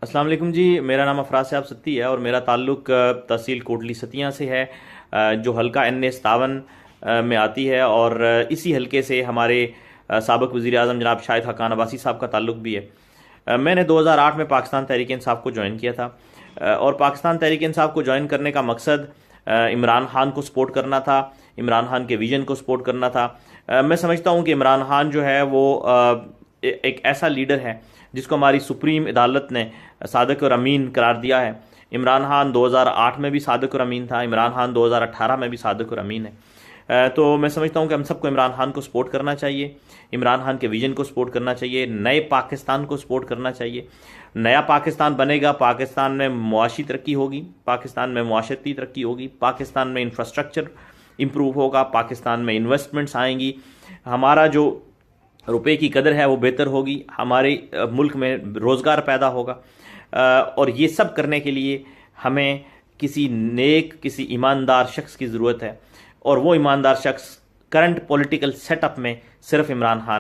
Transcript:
अस्सलाम वालेकुम जी। मेरा नाम अफराज साहब सत्ती है और मेरा ताल्लुक़ तहसील कोटली सतियाँ से है, जो हल्का NA 57 में आती है। और इसी हल्के से हमारे साबिक़ वज़ीर आज़म जनाब शाहिद हक़ान अब्बासी साहब का ताल्लुक़ भी है। मैंने 2008 में पाकिस्तान तहरीक इंसाफ को ज्वाइन किया था और पाकिस्तान तहरीक इंसाफ को ज्वाइन करने का मकसद इमरान खान को सपोर्ट करना था, इमरान खान के विजन को सपोर्ट करना था। मैं समझता हूँ कि इमरान खान जो है वो एक ऐसा लीडर है जिसको हमारी सुप्रीम अदालत ने सादिक और अमीन करार दिया है। इमरान खान 2008 में भी सादिक और अमीन था, इमरान खान 2018 में भी सादिक और अमीन है। तो मैं समझता हूँ कि हम सबको इमरान खान को सपोर्ट करना चाहिए, इमरान खान के विजन को सपोर्ट करना चाहिए, नए पाकिस्तान को सपोर्ट करना चाहिए। नया पाकिस्तान बनेगा, पाकिस्तान में मुआशी तरक्की होगी, पाकिस्तान में मुआशरती तरक्की होगी, पाकिस्तान में इंफ्रास्ट्रक्चर इम्प्रूव होगा, पाकिस्तान में इन्वेस्टमेंट्स आएंगी, हमारा जो रुपए की कदर है वो बेहतर होगी, हमारे मुल्क में रोज़गार पैदा होगा। और ये सब करने के लिए हमें किसी नेक, किसी ईमानदार शख्स की ज़रूरत है और वो ईमानदार शख्स करंट पॉलिटिकल सेटअप में सिर्फ इमरान खान